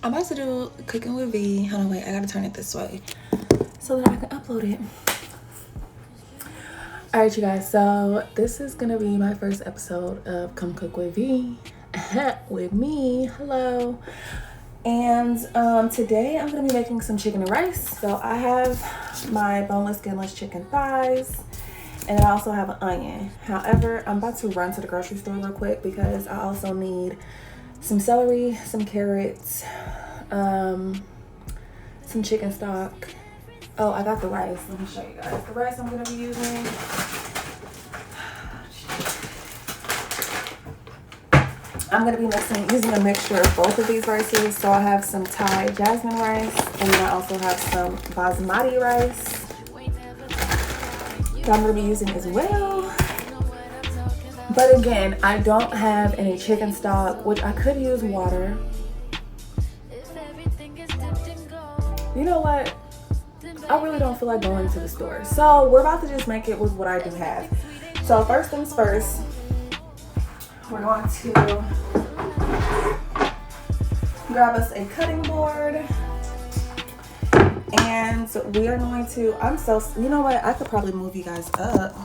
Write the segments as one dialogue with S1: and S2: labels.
S1: I'm about to do cooking with V. Hold on, wait, I gotta turn it this way so that I can upload it. All right, you guys, so this is gonna be my first episode of Come Cook with V with me. Hello. And today I'm gonna be making some chicken and rice. So I have my boneless, skinless chicken thighs, and I also have an onion. However, I'm about to run to the grocery store real quick because I also need some celery, some carrots, some chicken stock. Oh, I got the rice. Let me show you guys the rice I'm gonna be using. I'm gonna be using a mixture of both of these rices. So I have some Thai jasmine rice, and then I also have some basmati rice that I'm gonna be using as well. But again, I don't have any chicken stock, which I could use water. You know what? I really don't feel like going to the store. So we're about to just make it with what I do have. So first things first, we're going to grab us a cutting board. And we are going to, you know what? I could probably move you guys up.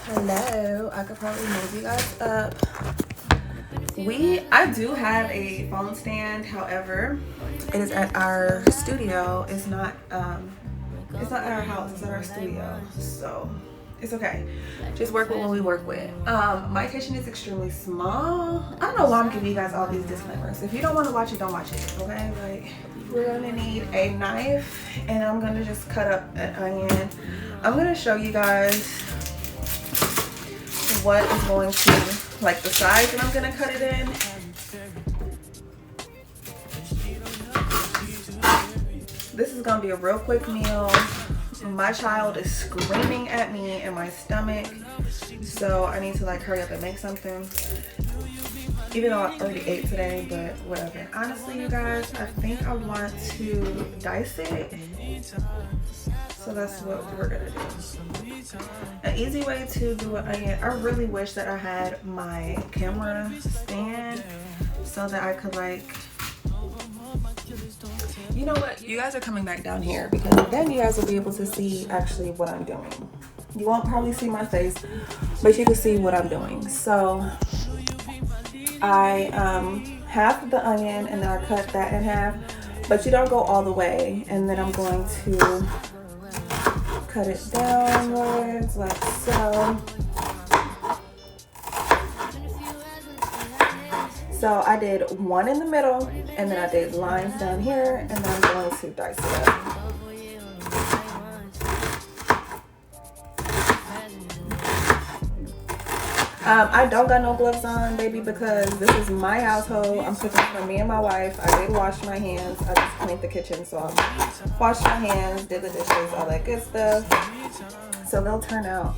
S1: Hello, I could probably move you guys up. I do have a phone stand, however, it is at our studio. It's not at our house, it's at our studio. So it's okay. Just work with what we work with. My kitchen is extremely small. I don't know why I'm giving you guys all these disclaimers. If you don't want to watch it, don't watch it, okay? Like, we're gonna need a knife, and I'm gonna just cut up an onion. I'm gonna show you guys what is going to, like, the size that I'm gonna cut it in. This is gonna be a real quick meal. My child is screaming at me in my stomach, so I need to like hurry up and make something. Even though I already ate today, but whatever. Honestly, you guys, I think I want to dice it. So that's what we're gonna do. An easy way to do an onion. I really wish that I had my camera stand so that I could like, you know what? You guys are coming back down here because then you guys will be able to see actually what I'm doing. You won't probably see my face, but you can see what I'm doing. So I half the onion and then I cut that in half, but you don't go all the way. And then I'm going to cut it downwards like so. So I did one in the middle, and then I did lines down here, and then I'm going to dice it up. I don't got no gloves on, baby, because this is my household. I'm cooking for me and my wife. I did wash my hands. I just cleaned the kitchen, so I washed my hands, did the dishes, all that good stuff. So they'll turn out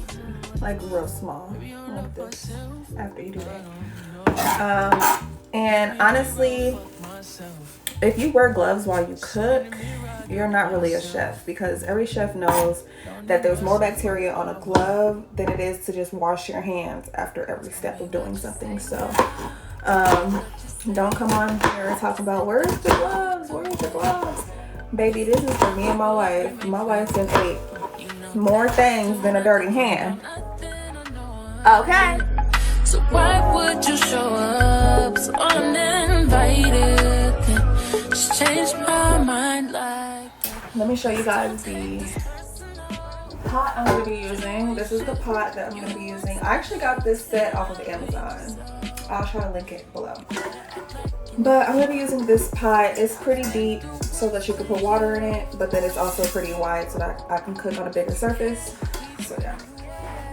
S1: like real small, like this, after you do that. And honestly, if you wear gloves while you cook, you're not really a chef, because every chef knows that there's more bacteria on a glove than it is to just wash your hands after every step of doing something. So don't come on here and talk about where's the gloves, where's the gloves. Baby, this is for me and my wife. My wife done ate more things than a dirty hand. Okay.
S2: So why would you show up so uninvited? Just change my mind like that.
S1: Let me show you guys the pot I'm going to be using. This is the pot that I'm going to be using. I actually got this set off of Amazon. I'll try to link it below. But I'm going to be using this pot. It's pretty deep so that you can put water in it, but then it's also pretty wide so that I can cook on a bigger surface. So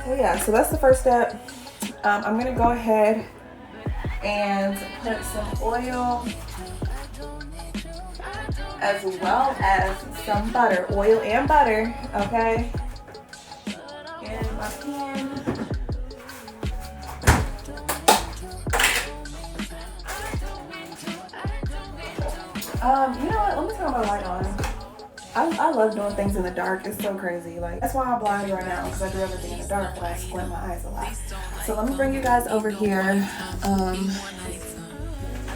S1: yeah, so that's the first step. I'm going to go ahead and put some oil as well as some butter. Oil and butter, okay? In my pan. You know what? Let me turn my light on. I love doing things in the dark. It's so crazy. Like, that's why I'm blind right now, because I do everything in the dark and I squint my eyes a lot. So let me bring you guys over here.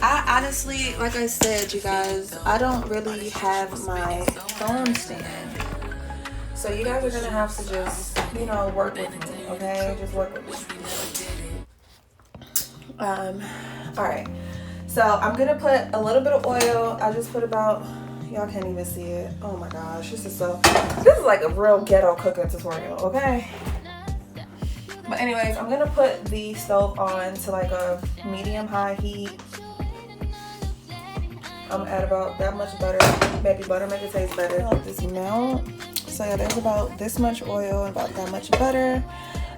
S1: I honestly, like I said, you guys, I don't really have my phone stand. So you guys are gonna have to just, you know, work with me, okay? Just work with me. All right. So I'm gonna put a little bit of oil. I just put about, y'all can't even see it. Oh my gosh, this is like a real ghetto cooking tutorial, okay? But anyways, I'm gonna put the stove on to like a medium-high heat. I'm gonna add about that much butter. Maybe butter make it taste better. Let this melt. So yeah, there's about this much oil and about that much butter.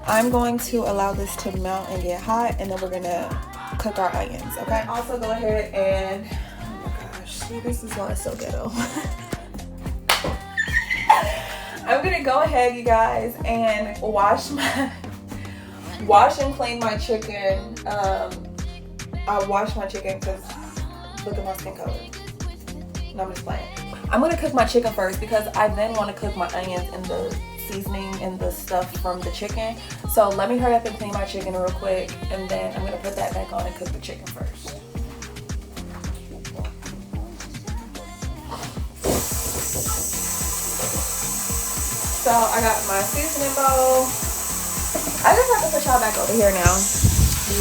S1: I'm going to allow this to melt and get hot, and then we're gonna cook our onions, okay? Also go ahead and, oh my gosh, see, this is why it's so ghetto. I'm gonna go ahead, you guys, and wash and clean my chicken. I wash my chicken because look at my skin color. No, I'm just playing. I'm gonna cook my chicken first because I then want to cook my onions and the seasoning and the stuff from the chicken. So let me hurry up and clean my chicken real quick, and then I'm gonna put that back on and cook the chicken first. So I got my seasoning bowl. I just have to put y'all back over here now.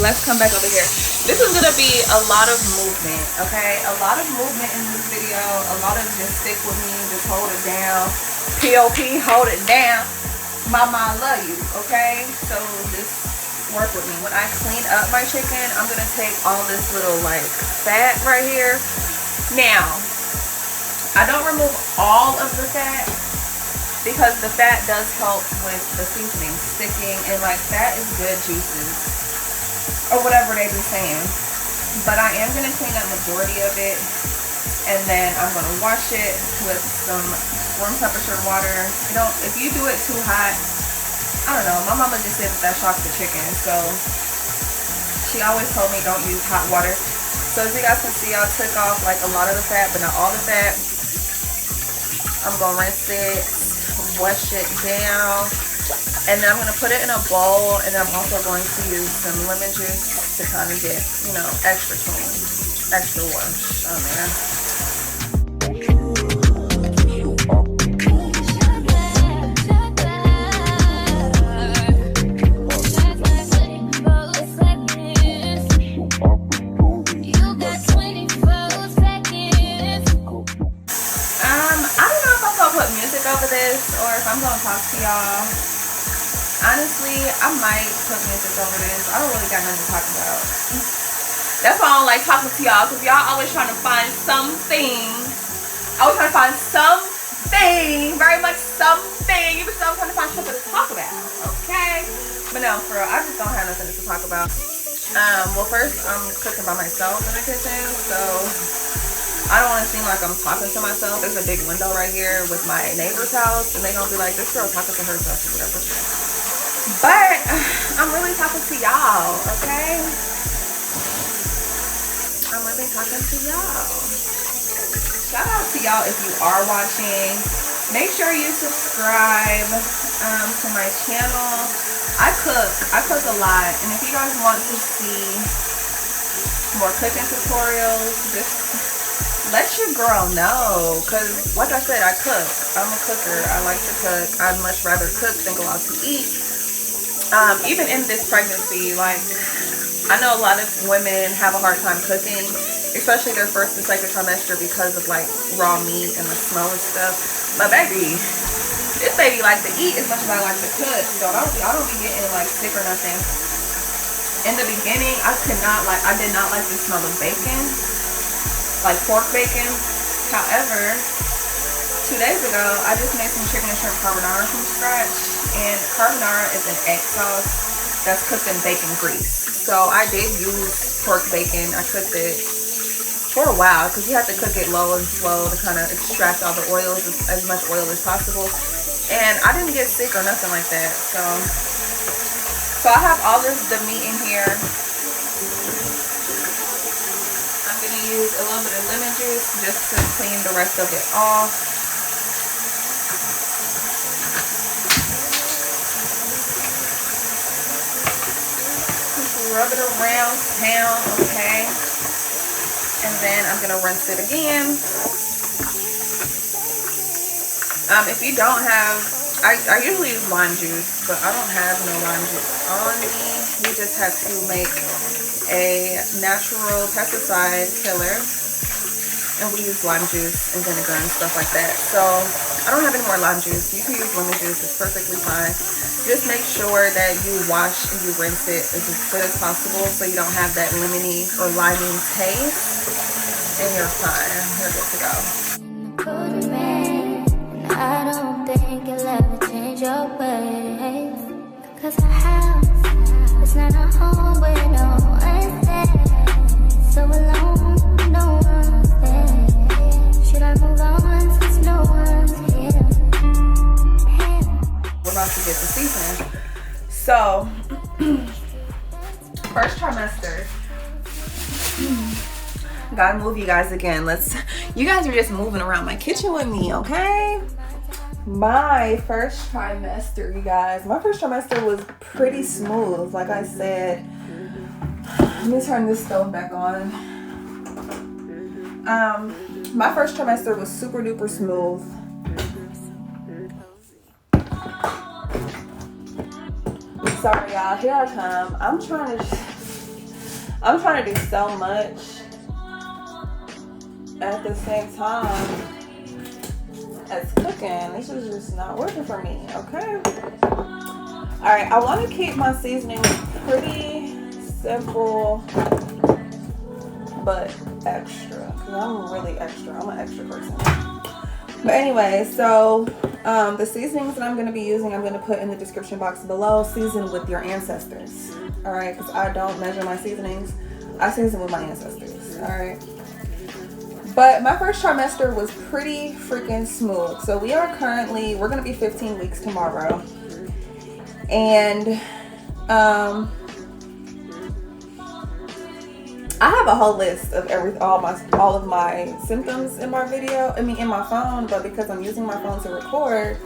S1: Let's come back over here. This is gonna be a lot of movement, okay? A lot of movement in this video. A lot of just stick with me, just hold it down. POP, hold it down. Mama, I love you, okay? So just work with me. When I clean up my chicken, I'm gonna take all this little like fat right here. Now, I don't remove all of the fat because the fat does help with the seasoning sticking, and like fat is good juices or whatever they be saying. But I am gonna clean up majority of it, and then I'm gonna wash it with some room temperature water. You know, if you do it too hot, I don't know, my mama just said that shocks the chicken, so she always told me don't use hot water. So as you guys can see, I took off like a lot of the fat, but not all the fat. I'm gonna rinse it, wash it down, and then I'm gonna put it in a bowl, and then I'm also going to use some lemon juice to kind of get, you know, extra clean, extra wash on there. Over this, or if I'm gonna talk to y'all, honestly, I might put music over this. I don't really got nothing to talk about. That's why I don't like talking to y'all, because y'all always trying to find something. Always trying to find something, very much something. You always trying to find something to talk about, okay? But no, for real, I just don't have nothing to talk about. Well, first, I'm cooking by myself in the kitchen, so I don't want to seem like I'm talking to myself. There's a big window right here with my neighbor's house, and they're gonna be like, this girl talking to herself or whatever. But I'm really talking to y'all, okay? I'm really talking to y'all. Shout out to y'all if you are watching. Make sure you subscribe to my channel. I cook a lot, and if you guys want to see more cooking tutorials, just let your girl know, because like I said, I cook. I'm a cooker. I like to cook. I'd much rather cook than go out to eat. Even in this pregnancy, like, I know a lot of women have a hard time cooking, especially their first and second trimester, because of like raw meat and the smell and stuff. But baby, this baby like to eat as much as I like to cook, so I don't be getting like sick or nothing. In the beginning, I did not like the smell of bacon, like pork bacon. However, 2 days ago, I just made some chicken and shrimp carbonara from scratch, and carbonara is an egg sauce that's cooked in bacon grease. So I did use pork bacon. I cooked it for a while because you have to cook it low and slow to kind of extract all the oils, as much oil as possible. And I didn't get sick or nothing like that. So I have all the meat in here. I'm gonna use a little bit of lemon juice just to clean the rest of it off. Just rub it around town, okay? And then I'm gonna rinse it again. If you don't have, I usually use lime juice, but I don't have no lime juice on me. We just have to make a natural pesticide killer, and we use lime juice and vinegar and stuff like that. So I don't have any more lime juice. You can use lemon juice, it's perfectly fine. Just make sure that you wash and you rinse it as good as possible so you don't have that lemony or limey taste, and you're fine. You're good to go.
S2: I don't think you'll ever change your ways, 'cause our house is not a home where no one's there. So alone, no one's there. Should I move on since no one's here?
S1: We're about to get the seasoning. So, first trimester. Gotta move you guys again. You guys are just moving around my kitchen with me, okay? My first trimester, you guys. My first trimester was pretty smooth. Like I said, let me turn this stove back on. My first trimester was super duper smooth. Sorry, y'all. Here I come. I'm trying to do so much at the same time as cooking. This is just not working for me, okay? Alright, I want to keep my seasoning pretty simple but extra, because I'm really extra. I'm an extra person. But anyway, so the seasonings that I'm going to be using, I'm going to put in the description box below. Season with your ancestors, alright? Because I don't measure my seasonings. I season with my ancestors, alright? But my first trimester was pretty freaking smooth. So we're going to be 15 weeks tomorrow. And I have a whole list of all of my symptoms in my video. I mean, in my phone, but because I'm using my phone to record,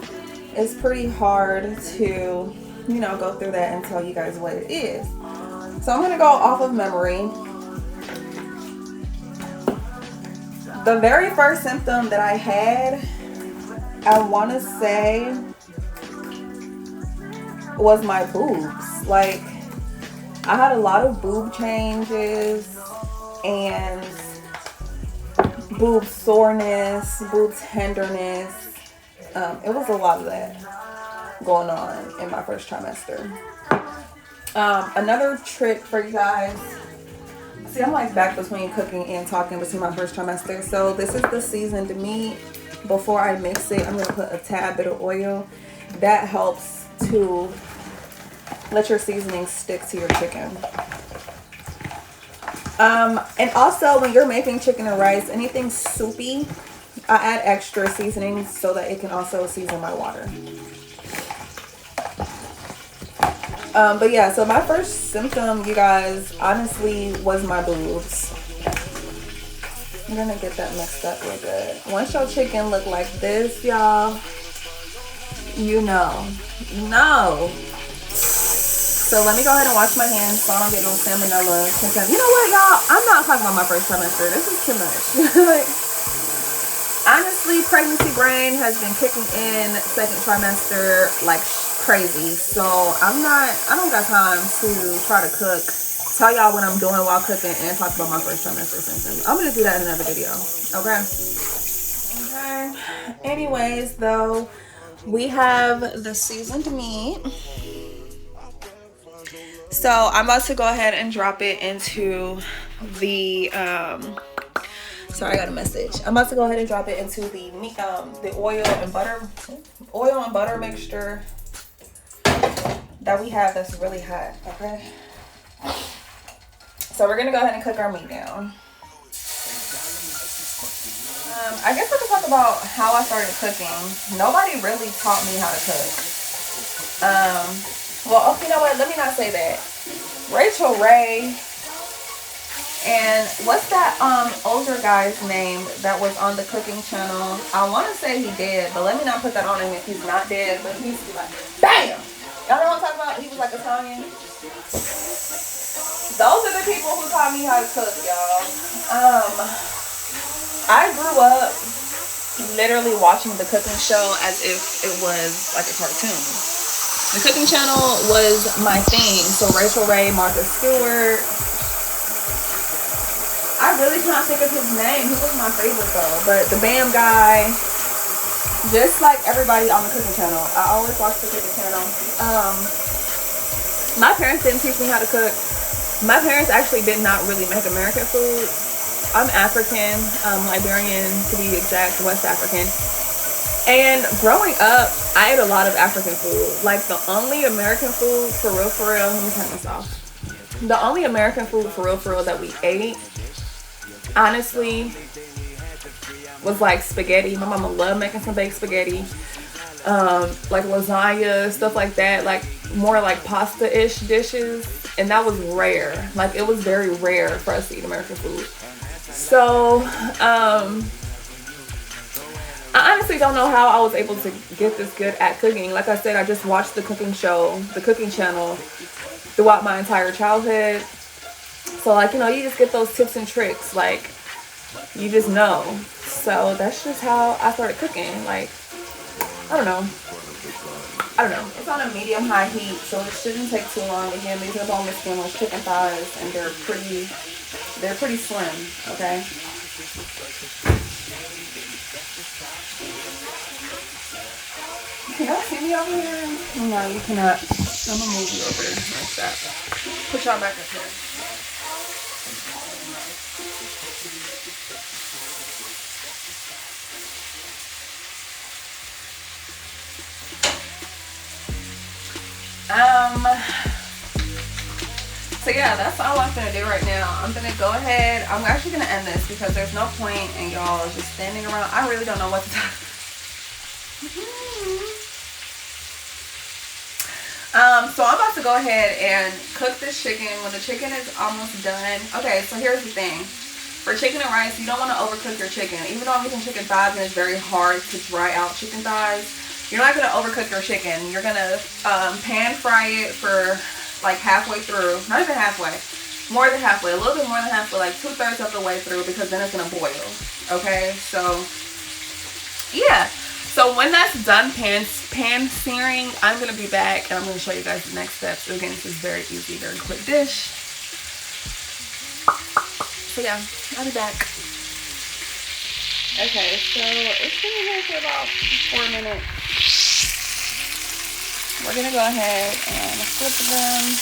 S1: it's pretty hard to, go through that and tell you guys what it is. So I'm going to go off of memory. The very first symptom that I had, I want to say, was my boobs. Like, I had a lot of boob changes and boob soreness, boob tenderness. It was a lot of that going on in my first trimester. Another trick for you guys. See, I'm like back between cooking and talking between my first trimester. So this is the seasoned meat. Before I mix it, I'm going to put a tad bit of oil. That helps to let your seasoning stick to your chicken. And also when you're making chicken and rice, anything soupy, I add extra seasonings so that it can also season my water. But yeah, so my first symptom, you guys, honestly was my boobs. I'm gonna get that mixed up real good. Once your chicken look like this, y'all, you know. So let me go ahead and wash my hands so I don't get no salmonella. You know what, y'all? I'm not talking about my first trimester. This is too much. Like, honestly, pregnancy brain has been kicking in second trimester like crazy. So I don't got time to try to cook, tell y'all what I'm doing while cooking, and talk about my first trimester symptoms. I'm gonna do that in another video. Okay. Anyways, though, we have the seasoned meat. So I'm about to go ahead and drop it into the sorry, I got a message. I'm about to go ahead and drop it into the meat, the oil and butter mixture that we have that's really hot. Okay. So we're gonna go ahead and cook our meat down. I guess I could talk about how I started cooking. Nobody really taught me how to cook. Well, okay, you know what? Let me not say that. Rachel Ray and what's that older guy's name that was on the cooking channel? I want to say he dead, but let me not put that on him if he's not dead. But he's like, bam! Y'all know what I'm talking about? He was like Italian. those are the people who taught me how to cook, y'all. I grew up literally watching the cooking show as if it was like a cartoon. The cooking channel was my thing. So Rachel Ray, Martha Stewart. I really can't think of his name. He was my favorite though. But the Bam guy, just like everybody on the cooking channel. I always watch the cooking channel. My parents didn't teach me how to cook. My parents actually did not really make American food. I'm African, Liberian to be exact, West African. And growing up, I ate a lot of African food. Like the only American food, for real, let me turn this off. The only American food, for real, that we ate, honestly, was like spaghetti. My mama loved making some baked spaghetti. Like lasagna, stuff like that. Like more like pasta-ish dishes. And that was rare. Like it was very rare for us to eat American food. So, I honestly don't know how I was able to get this good at cooking. Like I said, I just watched the cooking show, the cooking channel, throughout my entire childhood. So, like, you know, you just get those tips and tricks. Like, you just know. So, that's just how I started cooking. Like, I don't know. It's on a medium-high heat, so it shouldn't take too long. Again, these are boneless, skinless chicken thighs, and they're pretty slim, okay? Can y'all see me over here? No, you cannot. I'm gonna move you over like that. Put y'all back up here. So yeah, that's all I'm gonna do right now. I'm gonna go ahead. I'm actually gonna end this because there's no point in y'all just standing around. I really don't know what to talk. So I'm about to go ahead and cook this chicken. When the chicken is almost done. Okay, so here's the thing. For chicken and rice, you don't want to overcook your chicken. Even though I'm using chicken thighs and it's very hard to dry out chicken thighs, you're not going to overcook your chicken. You're going to pan fry it for like halfway through. Not even halfway. More than halfway. A little bit more than halfway. Like 2/3 of the way through, because then it's going to boil. Okay? So, yeah. So when that's done pan searing, I'm going to be back and I'm going to show you guys the next steps. Again, this is very easy, very quick dish. So yeah, I'll be back. Okay, so it's been here for about 4 minutes. We're going to go ahead and flip them.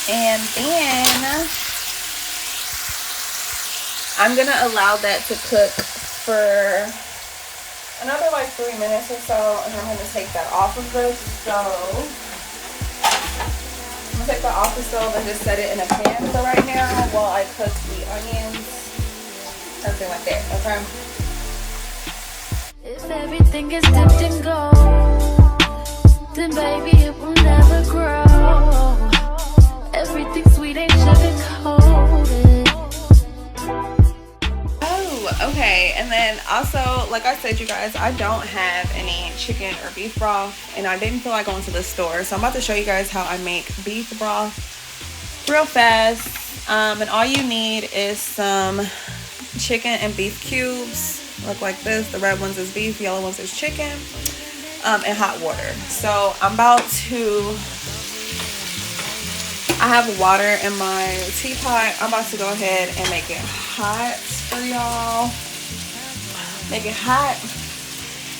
S1: And then I'm going to allow that to cook for another like 3 minutes or so. And I'm going to take that off of the stove. I'm going to take that off the stove and just set it in a pan for right now while I cook the onions. Something like that, okay?
S2: If everything is dipped in gold, then baby it will never grow. Everything sweet ain't sugar-coated.
S1: Oh, okay. And then also, like I said, you guys, I don't have any chicken or beef broth, and I didn't feel like going to the store. So I'm about to show you guys how I make beef broth real fast. And all you need is some chicken and beef cubes. Look like this. The red ones is beef, yellow ones is chicken, and hot water. So I'm about to... I have water in my teapot. I'm about to go ahead and make it hot for y'all. Make it hot.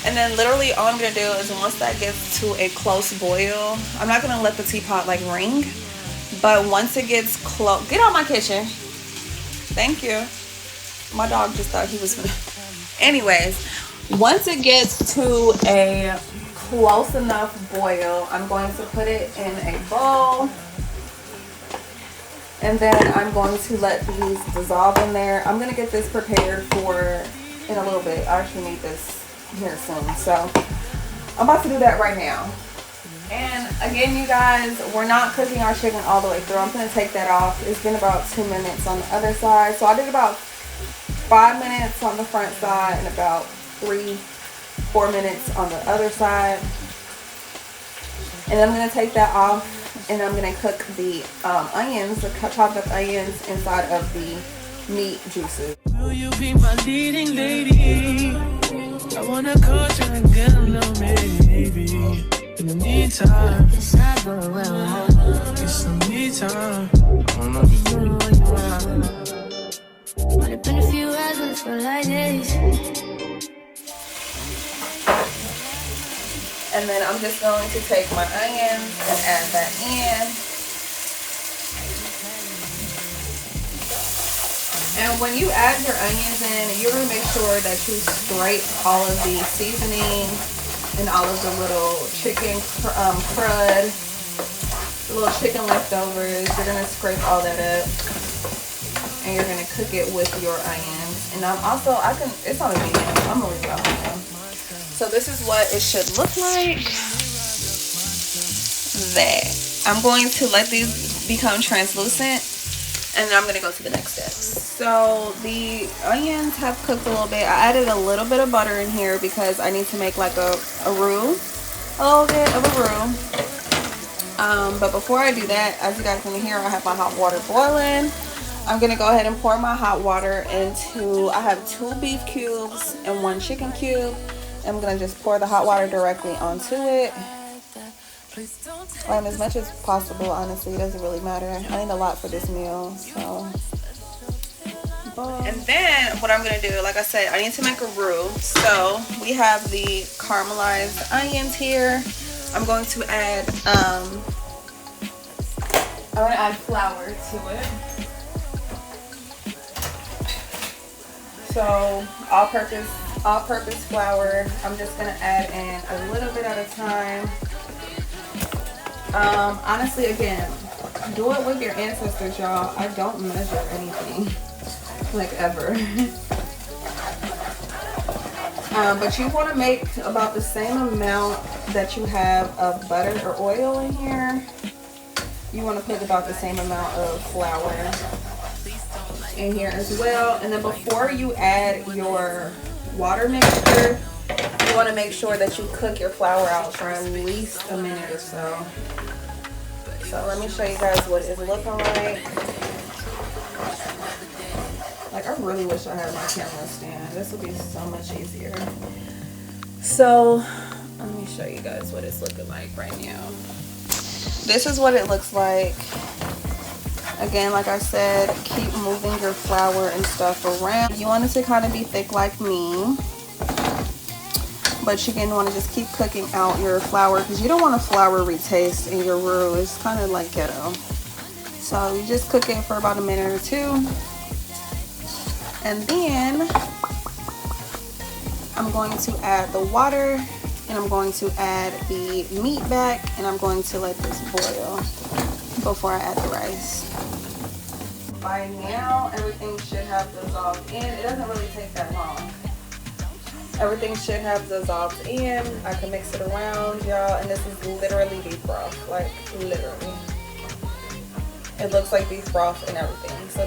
S1: And then literally all I'm going to do is once that gets to a close boil, I'm not going to let the teapot like ring. But once it gets close, get out my kitchen. Thank you. My dog just thought he was going to. Anyways, once it gets to a close enough boil, I'm going to put it in a bowl. And then I'm going to let these dissolve in there. I'm going to get this prepared for in a little bit. I actually need this here soon. So I'm about to do that right now. And again, you guys, we're not cooking our chicken all the way through. I'm gonna take that off. It's been about 2 minutes on the other side. So I did about 5 minutes on the front side and about 3-4 minutes on the other side. And I'm gonna take that off and I'm gonna cook the onions, the chopped up onions inside of the meat juices.
S3: Will you be my leading lady? I wanna coach and get a little maybe. In the meantime, get some me time. I don't know if you know what you want.
S2: Might have been a few hours, but it felt like days.
S1: And then I'm just going to take my onions and add that in. And when you add your onions in, you're going to make sure that you scrape all of the seasoning and all of the little chicken crud, the little chicken leftovers. You're going to scrape all that up. And you're going to cook it with your onions. And it's on a medium. I'm going to leave it on medium. So this is what it should look like. There. I'm going to let these become translucent. And then I'm going to go to the next steps. So the onions have cooked a little bit. I added a little bit of butter in here because I need to make like a roux. A little bit of a roux. But before I do that, as you guys can hear, I have my hot water boiling. I'm going to go ahead and pour my hot water into, I have 2 beef cubes and 1 chicken cube. I'm going to just pour the hot water directly onto it. As much as possible, honestly, it doesn't really matter. I need a lot for this meal, so. And then what I'm going to do, like I said, I need to make a roux. So we have the caramelized onions here. I'm going to add, flour to it. So all-purpose flour. I'm just going to add in a little bit at a time. Honestly, again, do it with your ancestors, y'all. I don't measure anything, like, ever. But you want to make about the same amount that you have of butter or oil in here. You want to put about the same amount of flour in here as well. And then before you add your water mixture, you want to make sure that you cook your flour out for at least a minute or so. So let me show you guys what it's looking like. Like, I really wish I had my camera stand. This would be so much easier. So let me show you guys what it's looking like right now. This is what it looks like. Again, like I said, keep moving your flour and stuff around. You want it to kind of be thick like me. But you're going to want to just keep cooking out your flour because you don't want a floury taste in your roux. It's kind of like ghetto. So you just cook it for about a minute or 2. And then I'm going to add the water and I'm going to add the meat back and I'm going to let this boil before I add the rice. By now, everything should have dissolved in. It doesn't really take that long. Everything should have dissolved in. I can mix it around, y'all, and this is literally beef broth, like literally. It looks like beef broth and everything, so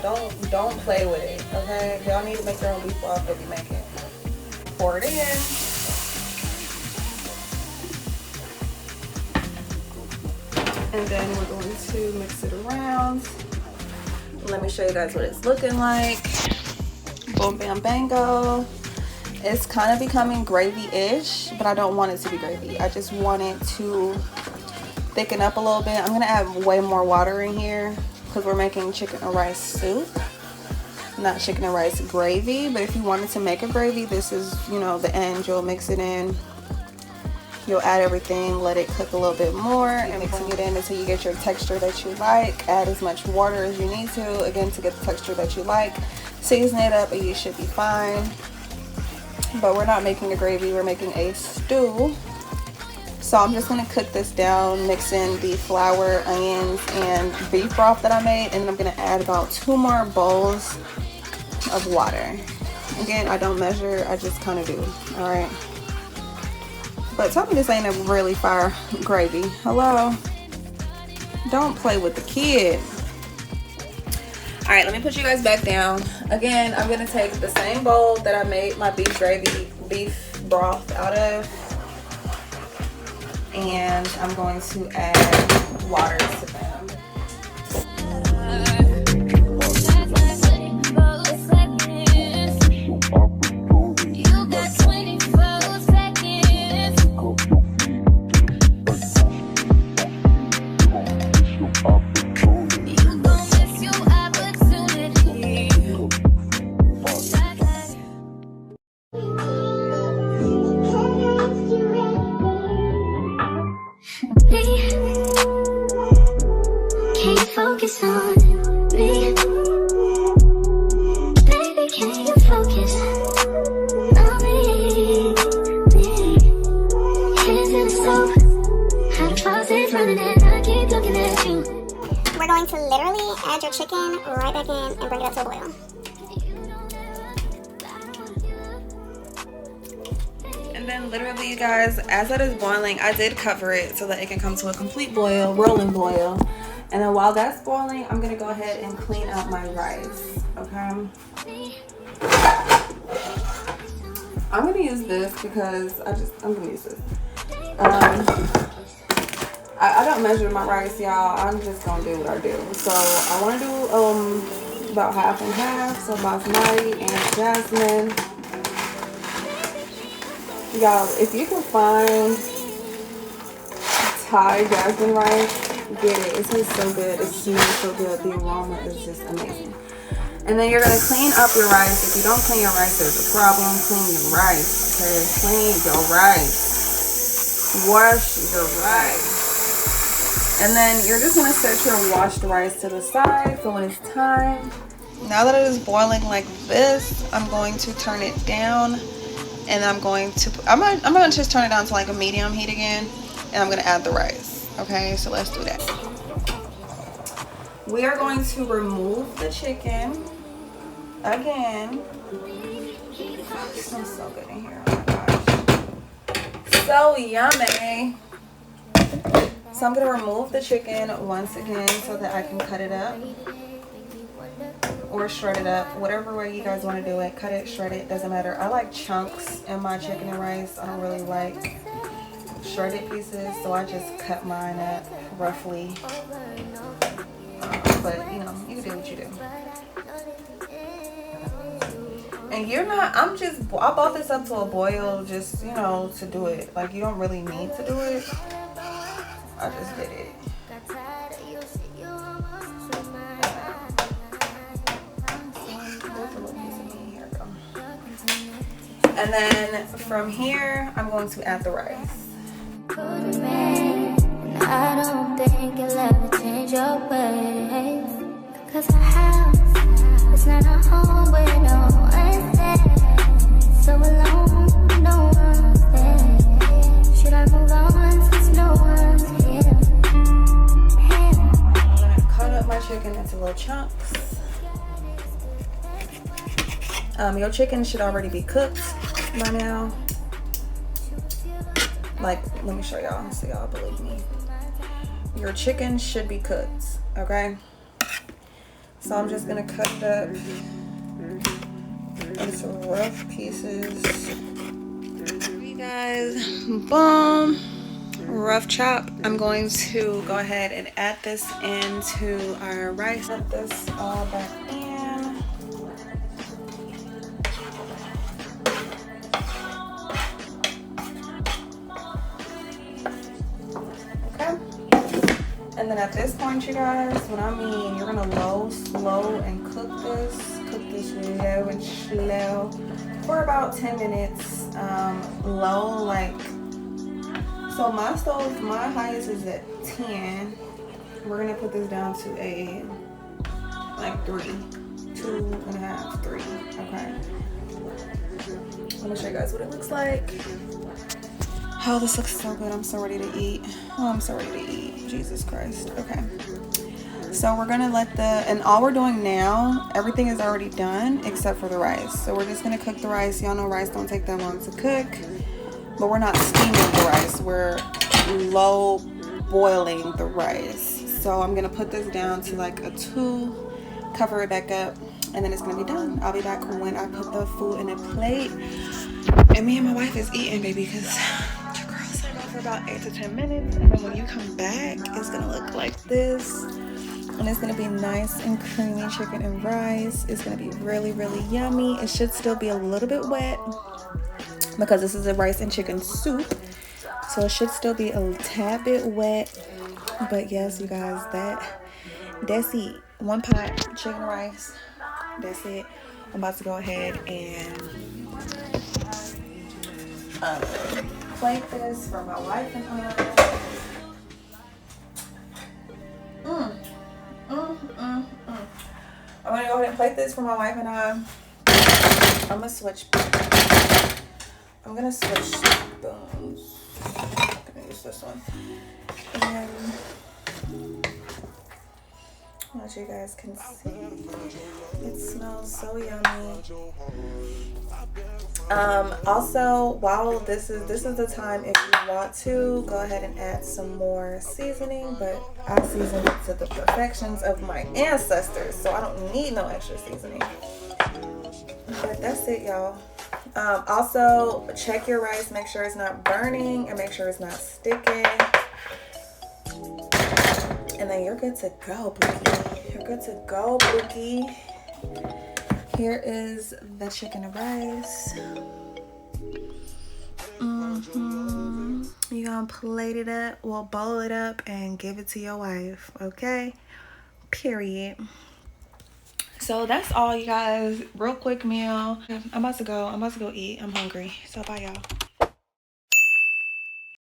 S1: don't play with it, okay? Y'all need to make your own beef broth if you make it. Pour it in. And then we're going to mix it around. Let me show you guys what it's looking like. Boom, bam, bango. It's kind of becoming gravy-ish, but I don't want it to be gravy. I just want it to thicken up a little bit. I'm gonna add way more water in here because we're making chicken and rice soup, not chicken and rice gravy. But if you wanted to make a gravy, this is, you know, the end. You'll mix it in. You'll add everything, let it cook a little bit more, and mixing it in until you get your texture that you like. Add as much water as you need to, again, to get the texture that you like. Season it up and you should be fine. But we're not making a gravy, we're making a stew. So I'm just gonna cook this down, mix in the flour, onions, and beef broth that I made, and then I'm gonna add about 2 more bowls of water. Again, I don't measure, I just kind of do, all right?
S4: But tell me this ain't a really fire gravy. Hello? Don't play with the kid. All right, let me put you guys back down. Again, I'm gonna take the same bowl that I made my beef broth out of. And I'm going to add water to them.
S2: Focus on me, baby, can you focus on me? Hands in the stove, how the faucet's running and I keep looking at you.
S5: We're going to literally add your chicken right back in and bring it up to a boil.
S4: And then literally, you guys, as that is boiling, I did cover it so that it can come to a complete boil, rolling boil. And then while that's boiling, I'm gonna go ahead and clean out my rice, okay? I'm gonna use this because I'm gonna use this. I don't measure my rice, y'all. I'm just gonna do what I do. So I wanna do about half and half. So basmati and jasmine. Y'all, if you can find Thai jasmine rice, get it. It tastes so good. It smells so good. The aroma is just amazing. And then you're gonna clean up your rice. If you don't clean your rice, there's a problem. Clean your rice, okay? Clean your rice. Wash your rice. And then you're just gonna set your washed rice to the side for when it's time. Now that it is boiling like this, I'm going to turn it down, and I'm going to just turn it down to like a medium heat again, and I'm gonna add the rice. Okay, so let's do that. We are going to remove the chicken again. Oh, it smells so good in here. Oh my gosh. So yummy. So I'm going to remove the chicken once again so that I can cut it up or shred it up. Whatever way you guys want to do it. Cut it, shred it, doesn't matter. I like chunks in my chicken and rice. I don't really like shredded pieces, so I just cut mine up roughly. But you know, you do what you do. And I bought this up to a boil just, you know, to do it. Like, you don't really need to do it. I just did it. And then from here, I'm going to add the rice.
S2: I don't think you'll ever change your ways, 'cause our house is not a home where no one's there. So alone, no one's there. Should I move on since no one's here?
S4: I'm gonna cut up my chicken into little chunks. Your chicken should already be cooked by now. Like, let me show y'all so y'all believe me. Your chicken should be cooked, okay? So I'm just gonna cut it up into rough pieces. You guys, boom, rough chop. I'm going to go ahead and add this into our rice. Put this all back in. And then at this point, you guys, what I mean, you're gonna slow, and cook this low and slow for about 10 minutes. Low, like, so my stove, my highest is at 10. We're gonna put this down to a, like 3, 2.5, 3, okay. Let me show you guys what it looks like. Oh, this looks so good. I'm so ready to eat. Oh, I'm so ready to eat. Jesus Christ. Okay. So we're going to and all we're doing now, everything is already done except for the rice. So we're just going to cook the rice. Y'all know rice don't take that long to cook. but we're not steaming the rice. We're low boiling the rice. So I'm gonna put this down to like a 2, cover it back up, and then it's gonna be done. I'll be back when I put the food in a plate. And me and my wife is eating, baby, because your girl's gonna go for about 8 to 10 minutes. And then when you come back, it's gonna look like this. And it's gonna be nice and creamy chicken and rice. It's gonna be really, really yummy. It should still be a little bit wet because this is a rice and chicken soup. So it should still be a tad bit wet. But yes, you guys, that's it. 1 pot chicken and rice. That's it. I'm about to go ahead and plate this for my wife and I. I'm gonna go ahead and plate this for my wife and I. I'm gonna switch spoons. I'm gonna use this one. And what you guys can see, it smells so yummy. Also, while this is the time, if you want to go ahead and add some more seasoning, but I seasoned it to the perfections of my ancestors, so I don't need no extra seasoning. But that's it, y'all. Also, check your rice, make sure it's not burning, and make sure it's not sticking. And then you're good to go, Blookie. You're good to go, Blookie. Here is the chicken and rice. You're gonna plate it up, well, bowl it up, and give it to your wife, okay? Period. So that's all, you guys. Real quick meal. I'm about to go eat. I'm hungry. So bye, y'all.